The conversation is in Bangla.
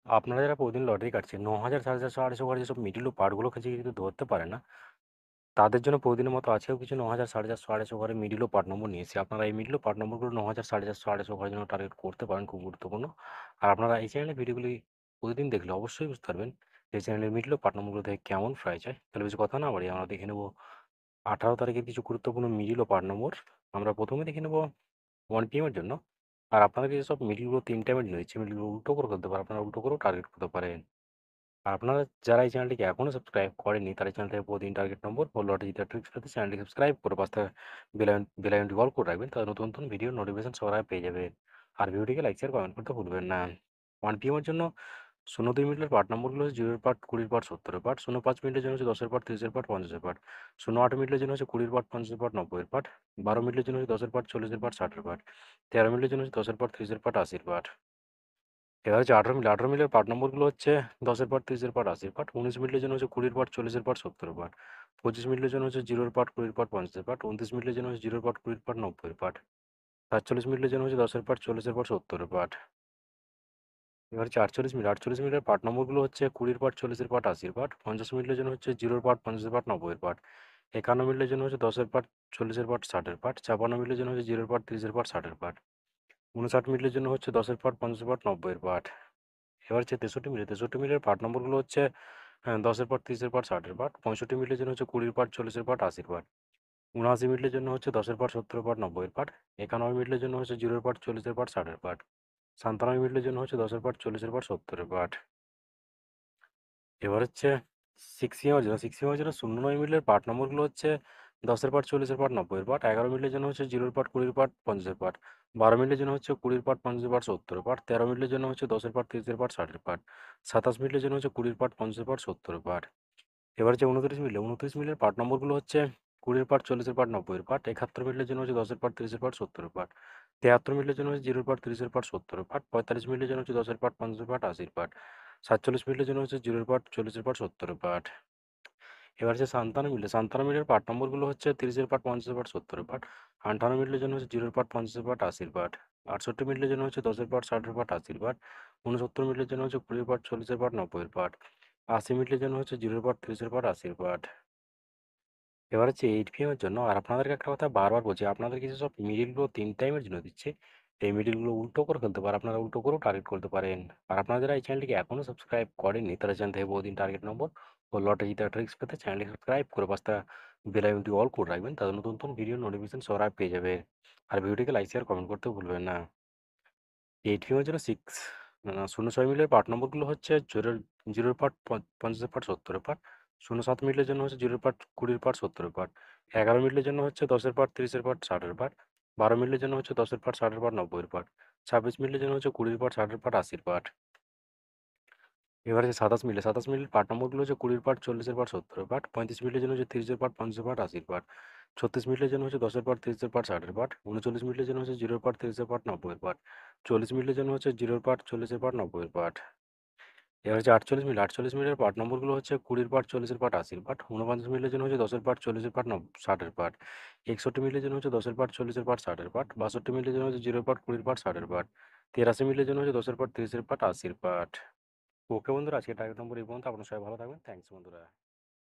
আপনারা যারা প্রতিদিন লটারি কাটছেন ৯,০০০, ৪,৫০০, ৮০০ করে যেসব মিডল ও পার্টগুলো খুঁজে কিন্তু ধরতে পারে না, তাদের জন্য প্রতিদিনের মতো আজকেও কিছু ৯,০০০, ৪,৫০০, ৮০০ ঘরে মিডল ও পার্ট নম্বর নিয়েছি। আপনারা এই মিডল ও পার্ট নম্বরগুলো ৯,০০০, ৪,৫০০, ৮০০ ঘরের জন্য টার্গেট করতে পারেন, খুব গুরুত্বপূর্ণ। আর আপনারা এই চ্যানেলের ভিডিওগুলি প্রতিদিন দেখলে অবশ্যই বুঝতে পারবেন যে চ্যানেলের মিডল ও পার্ট নম্বরগুলো থেকে কেমন প্রাইস হয়। তাহলে বেশি কথা না বাড়িয়ে আমরা দেখে নেব 18 তারিখের কিছু গুরুত্বপূর্ণ মিডল ও পার্ট নম্বর। আমরা প্রথমে দেখে নেব 1 PM এর জন্য। আর আপনাদেরকে যেসব মিডলগুলো 3 টাইমের জন্য দিচ্ছি, মিডলগুলো উল্টো করে ফেলতে পারেন, আপনারা উল্টো করেও টার্গেট করতে পারেন। আর আপনারা যারা এই চ্যানেলটিকে এখনও সাবস্ক্রাইব করেননি, তারা এই চ্যানেলটিকে প্রতিদিন টার্গেট নম্বর ও লটারি জিতার ট্রিক্স পেতে চ্যানেলটি সাবস্ক্রাইব করে পাশে বেল আইকনটি অল করে রাখবেন, তাহলে নতুন নতুন ভিডিও নোটিফিকেশন সবার আগে পেয়ে যাবেন। আর ভিডিওটিকে লাইক শেয়ার কমেন্ট করতে ভুলবেন না। 1 PM এর জন্য 02 মিনিটের পার্ট নম্বরগুলো হচ্ছে 0 পার্ট, 20 পার্ট, 70 পার্ট। 05 মিনিটের জন্য হচ্ছে 10 পার্ট, 30 পার্ট, 50 পার্ট। 08 মিনিটের জন্য হচ্ছে 20 পার্ট, 50 পার্ট, 90 পার্ট। 12 মিনিটের জন্য হচ্ছে 10 পার্ট, 40 পার্ট, 60 পার্ট। 13 মিনিটের জন্য হচ্ছে 10 পার্ট, 30 পার্ট, 80 পার্ট। এবার হচ্ছে 18 মিলের পার্ট নম্বরগুলো হচ্ছে 10 পার্ট, 30 পার্ট, 80 পার্ট। 19 মিনিটের জন্য হচ্ছে 20 পার্ট, 40 পার্ট, 70 পার্ট। 25 মিনিটের জন্য হচ্ছে 0 পার্ট, 20 পার্ট, 50 পার্ট। 29 মিনিটের জন্য হচ্ছে 0 পার্ট, 20 পার্ট, 90 পার্ট। 47 মিনিটের জন্য হচ্ছে 10 পার্ট, 40 পার্ট, 70 পার্ট। এবার হচ্ছে 48 মিনিটের পার্ট নম্বরগুলো হচ্ছে 20 পার্ট, 40 পার্ট, 80 পার্ট। 50 মিনিটের জন্য হচ্ছে 0 পার্ট, 50 পার্ট, 90 পার্ট। 51 মিনিটের জন্য হচ্ছে 10 পার্ট, 40 পার্ট, 60 পার্ট। 56 মিনিটের জন্য হচ্ছে 0 পার্ট, 30 পার্ট, 60 পার্ট। 59 মিনিটের জন্য হচ্ছে 10 পার্ট, 50 পার্ট, 90 পার্ট। এবার হচ্ছে 63 মিলের পার্ট নম্বরগুলো হচ্ছে 10 পার্ট, 30 পার্ট, 60 পার্ট। 65 মিনিটের জন্য হচ্ছে 20 পার্ট, 40 পার্ট, 80 পার্ট। 79 মিনিটের জন্য হচ্ছে 10 পার্ট, 70 পার্ট, 90 পার্ট। 91 মিনিটের জন্য হচ্ছে 0 পার্ট, 40 পার্ট, 60 পার্ট। 97 মিনিটের জন্য হচ্ছে 10 পার্ট, 40 পার্ট, 70 পার্ট। এবার হচ্ছে 6 জন্য 09 মিনিটের পার্ট নম্বরগুলো হচ্ছে 10 পার্ট, 40 পার্ট, 90 পার্ট। 11 মিনিটের জন্য হচ্ছে 0 পার্ট, 20 পার্ট, 50 পার্ট। 12 মিনিটের জন্য হচ্ছে 20 পার্ট, 50 পার্ট, 70 পার্ট। 13 মিনিটের জন্য হচ্ছে 10 পার্ট, 30 পার্ট, 60 পার্ট। 27 মিনিটের জন্য হচ্ছে 20 পার্ট, 50 পার্ট, 70 পার্ট। এবার হচ্ছে 29 মিনিটের পার্ট নম্বরগুলো হচ্ছে 20 পার্ট, 40 পার্ট, 90 পার্ট। 71 মিনিটের জন্য হচ্ছে 10 পার্ট, 30 পার্ট, 70 পার্ট। 73 মিনিটের জন্য হচ্ছে 0 পার্ট, 30 পার্ট, 70 পার্ট। 45 মিনিটের জন্য হচ্ছে 10 পার্ট, 50 পার্ট, 80 পার্ট। 47 মিনিটের জন্য হচ্ছে 0 পার্ট, 40 পার্ট, 70 পার্ট। এবার হচ্ছে 57 মিনিটের পার্ট নম্বরগুলো হচ্ছে 30 পার্ট, 50 পার্ট, 70 পার্ট। 58 মিনিটের জন্য হচ্ছে 0 পার্ট, 50 পার্ট, 80 পার্ট। 68 মিনিটের জন্য হচ্ছে 10 পার্ট, 60 পার্ট, 80 পার্ট। 69 মিনিটের জন্য হচ্ছে 20 পার্ট, 40 পার্ট, 90 পার্ট। 80 মিনিটের জন্য হচ্ছে 0 পার্ট, 30 পার্ট, 80 পার্ট। এবার হচ্ছে 8 PM এর জন্য। আর আপনাদেরকে একটা কথা বারবার বলছি, আপনাদেরকে যেসব মিডিলগুলো 3 টাইমের জন্য দিচ্ছে, এই মিডিলগুলো উল্টো করে ফেলতে পারে, আপনারা উল্টো করেও টার্গেট করতে পারেন। আর আপনারা যারা এই চ্যানেলটিকে এখনও সাবস্ক্রাইব করেননি, তারা চ্যানেল থেকে বহুদিন টার্গেট নম্বর ও লটারি জিতার ট্রিক্স পেতে চ্যানেলটি সাবস্ক্রাইব করে পাঁচটা বেল আইকনটি অল করে রাখবেন, তাদের নতুন নতুন ভিডিও নোটিফিকেশন সবার আগে পেয়ে যাবে। আর ভিডিওটিকে লাইক শেয়ার কমেন্ট করতেও ভুলবেন না। 8 PM এর জন্য 06 মিলিয়ন পার্ট নম্বরগুলো হচ্ছে 0 পার্ট, 50 পার্ট, 70 পার্ট। 07 মিলিয়নের জন্য হচ্ছে 0 পার্ট, 20 পার্ট, 70 পার্ট। 11 মিলিয়নের জন্য হচ্ছে 10 পার্ট, 30 পার্ট, 60 পার্ট। 12 মিলিয়নের জন্য হচ্ছে 10 পার্ট, 60 পার্ট, 90 পার্ট। 26 মিলিয়নের জন্য হচ্ছে 20 পার্ট, 60 পার্ট, 80 পার্ট। এবার হচ্ছে 27 মিলিয়ন পার্ট নম্বরগুলো হচ্ছে 20 পার্ট, 40 পার্ট, 70 পার্ট। 35 মিলিয়নের জন্য হচ্ছে 30 পার্ট, 50 পার্ট, 80 পার্ট। 36 মিনিটের জন্য হচ্ছে 10 পার্ট, 30 পার্ট, 60 পার্ট। 39 মিনিটের জন্য হচ্ছে 0 পার্ট, 30 পার্ট, 90 পার্ট। 40 মিনিটের জন্য হচ্ছে 0 পার্ট, 40 পার্ট, 90 পার্ট। এবার হচ্ছে 48 মিনিটের পার্ট নম্বরগুলো হচ্ছে 20 পার্ট, 40 পার্ট, 80 পার্ট। 49 মিনিটের জন্য হচ্ছে 10 পার্ট, 40 পার্ট, 60 পার্ট। 61 মিনিটের জন্য হচ্ছে 10 পার্ট, 40 পার্ট, 60 পার্ট। 62 মিনিটের জন্য হচ্ছে 0 পার্ট, 20 পার্ট, 60 পার্ট। 83 মিনিটের জন্য হচ্ছে 10 পার্ট, 30 পার্ট, 80 পার্ট। ওকে বন্ধুরা, আজকে টার্গেট নম্বর এই পর্যন্ত। আপনার সবাই ভালো থাকবেন। থ্যাংকস বন্ধুরা।